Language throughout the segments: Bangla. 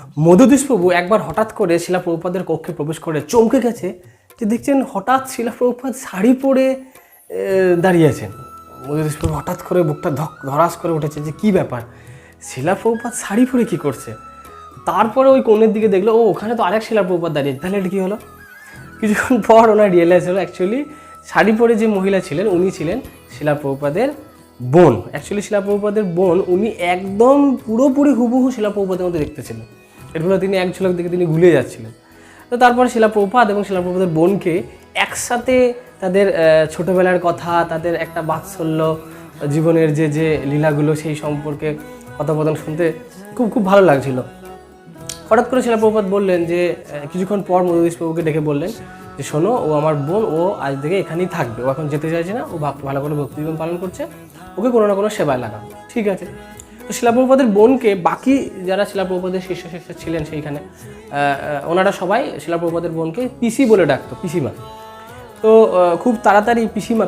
মধুদীশ প্রভু একবার হঠাৎ করে শিলা প্রভুপাদের কক্ষে প্রবেশ করে চমকে গেছে যে দেখছেন হঠাৎ শিলা প্রভুপাদ শাড়ি পরে দাঁড়িয়ে আছেন। মধুদীশ প্রভু হঠাৎ করে বুকটা ধরাস করে উঠেছে যে কী ব্যাপার, শিলা প্রভুপাদ শাড়ি পরে কী করছে। তারপরে ওই কোণের দিকে দেখলো ও ওখানে তো আরেক শিলা প্রভুপাদ দাঁড়িয়ে, তাহলে এটা কী হলো। কিছুক্ষণ পর ওনার রিয়েলাইজ হলো অ্যাকচুয়ালি শাড়ি পরে যে মহিলা ছিলেন উনি ছিলেন শিলা প্রভুপাদের বোন। অ্যাকচুয়ালি শিলা প্রভুপাদের বোন, উনি একদম পুরোপুরি হুবহু শিলা প্রভুপাদের মধ্যে দেখতেছিলেন। এর ফলে তিনি এক ঝলক দেখে তিনি ভুলে যাচ্ছিলেন। তো তারপরে শিলা প্রভুপাদ এবং শিলা প্রভুপাদের বোনকে একসাথে তাদের ছোটোবেলার কথা, তাদের একটা বাৎসল্য জীবনের যে যে লীলাগুলো সেই সম্পর্কে কথোপকথন শুনতে খুব ভালো লাগছিল। হঠাৎ করে শিলা প্রভুপাদ বললেন যে কিছুক্ষণ পর মধুদীশ প্রভুকে ডেকে বললেন যে শোনো, ও আমার বোন, ও আজ থেকে এখানেই থাকবে, ও এখন যেতে চাইছে না, ও ভালো করে ভক্তি জীবন পালন করছে, ওকে কোনো না কোনো সেবায় লাগাবো, ঠিক আছে। তো শিলা প্রভুপাদের বোনকে বাকি যারা শিলা প্রভুপাদের শিষ্য ছিলেন সেইখানে ওনারা সবাই শিলা প্রভুপাদের বোনকে পিসি বলে ডাকতো, পিসিমা। তো খুব তাড়াতাড়ি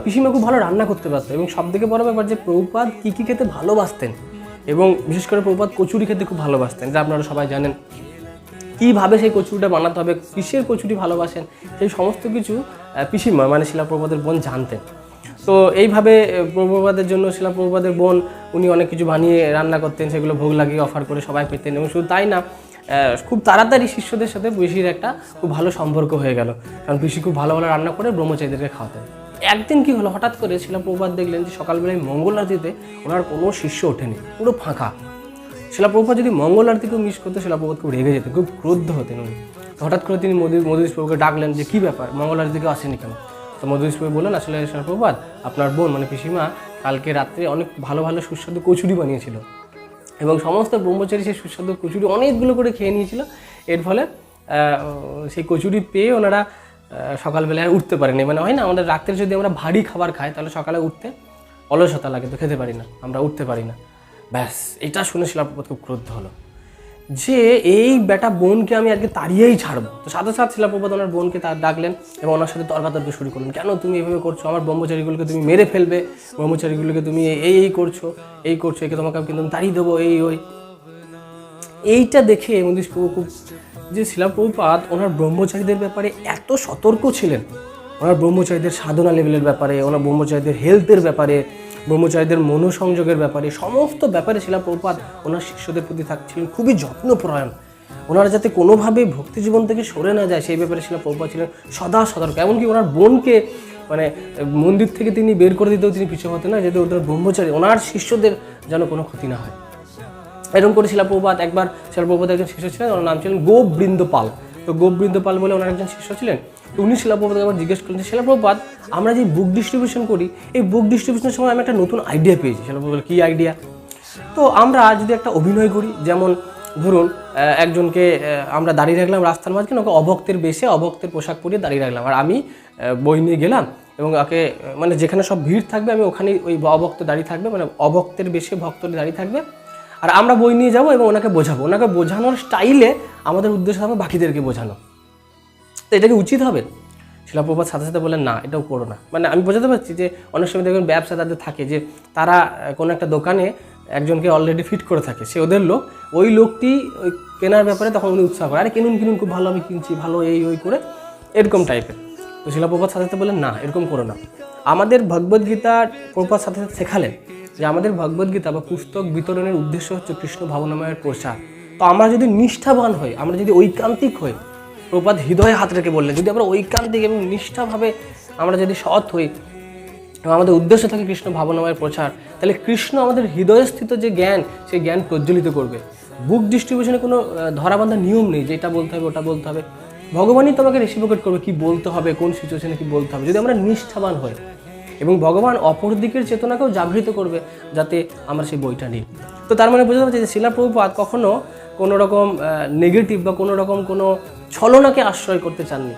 পিসিমা খুব ভালো রান্না করতে পারতো এবং সবথেকে বড় ব্যাপার যে প্রভুপাদ কী কী খেতে ভালোবাসতেন এবং বিশেষ করে প্রভুপাদ কচুরি খেতে খুব ভালোবাসতেন, যা আপনারা সবাই জানেন। কীভাবে সেই কচুরিটা বানাতে হবে, কিসের কচুরি ভালোবাসেন, সেই সমস্ত কিছু পিসিমা মানে শিলা প্রভুপাদের বোন জানতেন। তো এইভাবে প্রভুপাদের জন্য শিলা প্রভুপাদের বোন উনি অনেক কিছু বানিয়ে রান্না করতেন, সেগুলো ভোগ লাগিয়ে অফার করে সবাই পেতেন। এবং শুধু তাই না, খুব তাড়াতাড়ি শিষ্যদের সাথে পিসির একটা খুব ভালো সম্পর্ক হয়ে গেল, কারণ পিসি খুব ভালো রান্না করে ব্রহ্মচারীদেরকে খাওয়াতেন। একদিন কি হলো, হঠাৎ করে শিলা প্রভুপাদ দেখলেন যে সকালবেলায় মঙ্গল আরতিতে ওনার কোনো শিষ্য ওঠেনি, পুরো ফাঁকা। শিলা প্রভুপাদ যদি মঙ্গল আরতিকেও মিস করতো, শিলা প্রভুপাদ খুব রেগে যেতেন, খুব ক্রোধ হতেন উনি। হঠাৎ করে তিনি মধুদীশ প্রভুকে ডাকলেন যে কী ব্যাপার, মঙ্গল আরতিকেও আসেনি কেন। তো মধুদীশ প্রভু বললেন আসলে শিলা প্রভুপাদ আপনার বোন মানে পিসিমা কালকে রাত্রে অনেক ভালো ভালো সুস্বাদু কচুরি বানিয়েছিল এবং সমস্ত ব্রহ্মচারী সেই সুস্বাদু কচুরি অনেকগুলো করে খেয়ে নিয়েছিল। এর ফলে সেই কচুরি পেয়ে ওনারা সকালবেলায় উঠতে পারেনি। মানে হয় না, আমাদের রাত্রে যদি আমরা ভারী খাবার খাই তাহলে সকালে উঠতে অলসতা লাগে, তো খেতে পারি না, আমরা উঠতে পারি না। ব্যাস এটা শুনে শিলা প্রভুপাদ খুব ক্রোধ হলো যে এই বেটা বোনকে আমি আজকে তাড়িয়েই ছাড়বো। তো সাথে সাথে শিলা প্রভুপাদ ওনার বোনকে ডাকলেন এবং ওনার সাথে তর্কাতর্কি শুরু করলেন, কেন তুমি এইভাবে করছো, আমার ব্রহ্মচারীগুলোকে তুমি মেরে ফেলবে, ব্রহ্মচারীগুলোকে তুমি এই করছো, একে তোমাকে কিন্তু আমি তাড়িয়ে দেবো, এইটা দেখে মধুদীশ প্রভু খুব যে শিলা প্রভুপাদ ওনার ব্রহ্মচারীদের ব্যাপারে এত সতর্ক ছিলেন, ওনার ব্রহ্মচারীদের সাধনা লেভেলের ব্যাপারে, ওনার ব্রহ্মচারীদের হেলথের ব্যাপারে, ব্রহ্মচারীদের মনোসংযোগের ব্যাপারে, সমস্ত ব্যাপারে শিলা প্রভুপাদ ওনার শিষ্যদের প্রতি থাকছিলেন খুবই যত্নপরায়ণ। ওনারা যাতে কোনোভাবেই ভক্তি জীবন থেকে সরে না যায় সেই ব্যাপারে শিলা প্রভুপাদ ছিলেন সদা সতর্ক। এমনকি ওনার বোনকে মানে মন্দির থেকে তিনি বের করে দিতেও তিনি পিছু হতেন না, যাতে ওদের ব্রহ্মচারী ওনার শিষ্যদের যেন কোনো ক্ষতি না হয়। এরকম করে শিলা প্রভুপাদ একবার শিলা প্রভুপাদ একজন শিষ্য ছিলেন, ওনার নাম ছিলেন গোবৃন্দপাল। তো গোবৃন্দপাল বলে ওনার একজন শিষ্য ছিলেন। তো উনি শিলা প্রভুপাদকে আবার জিজ্ঞেস করলেন যে শিলা প্রভুপাদ আমরা যে বুক ডিস্ট্রিবিউশন করি, এই বুক ডিস্ট্রিবিউশনের সময় আমি একটা নতুন আইডিয়া পেয়েছি। শিলা প্রভুপাদ কী আইডিয়া, তো আমরা যদি একটা অভিনয় করি, যেমন ধরুন একজনকে আমরা দাঁড়িয়ে রাখলাম রাস্তার মাঝখানে, ওকে অভক্তের বেশে অভক্তের পোশাক পরিয়ে দাঁড়িয়ে রাখলাম, আর আমি বই নিয়ে গেলাম এবং ওকে মানে যেখানে সব ভিড় থাকবে আমি ওখানেই ওই অভক্ত দাঁড়িয়ে থাকবে, মানে অভক্তের বেশে ভক্তরা দাঁড়িয়ে থাকবে, আর আমরা বই নিয়ে যাবো এবং ওনাকে বোঝাবো, ওনাকে বোঝানোর স্টাইলে আমাদের উদ্দেশ্য হবে বাকিদেরকে বোঝানো। তো এটা কি উচিত হবে? শিলা প্রভুপাদ সাথে সাথে বললেন না, এটাও করো না। মানে আমি বোঝাতে পারছি যে অনেক সময় দেখবেন ব্যবসা তাদের থাকে যে তারা কোনো একটা দোকানে একজনকে অলরেডি ফিট করে থাকে, সে ওদের লোক, ওই লোকটি ওই কেনার ব্যাপারে তখন উনি উৎসাহ করে, আরে কিনুন খুব ভালো, আমি কিনছি ভালো, ওই করে এরকম টাইপের। তো শিলা প্রভুপাদ সাথে সাথে বললেন না, এরকম করো না। আমাদের ভগবদ্গীতা প্রভুপাদ সাথে সাথে শেখালেন যে আমাদের ভগবদ্গীতা বা পুস্তক বিতরণের উদ্দেশ্য হচ্ছে কৃষ্ণ ভাবনাময়ের প্রচার। তো আমরা যদি নিষ্ঠাবান হই, আমরা যদি ঐকান্তিক হই, প্রভুপাদ হৃদয়ে হাত রেখে বললেন যদি আমরা ঐকান্তিক এবং নিষ্ঠাভাবে আমরা যদি সৎ হই এবং আমাদের উদ্দেশ্য থাকে কৃষ্ণ ভাবনাময়ের প্রচার, তাহলে কৃষ্ণ আমাদের হৃদয়স্থিত যে জ্ঞান, সেই জ্ঞান প্রজ্বলিত করবে। বুক ডিস্ট্রিবিউশনে কোনো ধরাবান্ধা নিয়ম নেই যে এটা বলতে হবে ওটা বলতে হবে, ভগবানই তোমাকে রেসিপ্রোকেট করবে কী বলতে হবে, কোন সিচুয়েশনে কী বলতে হবে, যদি আমরা নিষ্ঠাবান হই। এবং ভগবান অপর দিকের চেতনাকেও জাগৃত করবে যাতে আমরা সেই বইটা নিই। তো তার মানে বোঝা যাচ্ছে যে শিলা প্রভুপাদ কখনো কোনো রকম নেগেটিভ বা কোনো রকম কোনো ছলনাকে আশ্রয় করতে চাননি।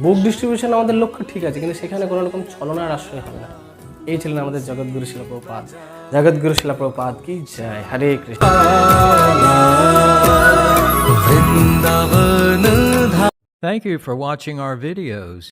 বুক ডিস্ট্রিবিউশন আমাদের লক্ষ্য ঠিক আছে, কিন্তু সেখানে কোনো রকম ছলনার আশ্রয় হবে না। এই ছিলেন আমাদের জগৎগুরু শিলা প্রভুপাদ। জগৎগুরু শিলা প্রভুপাদ কি জয়। হরে Krishna. Thank you for watching our videos.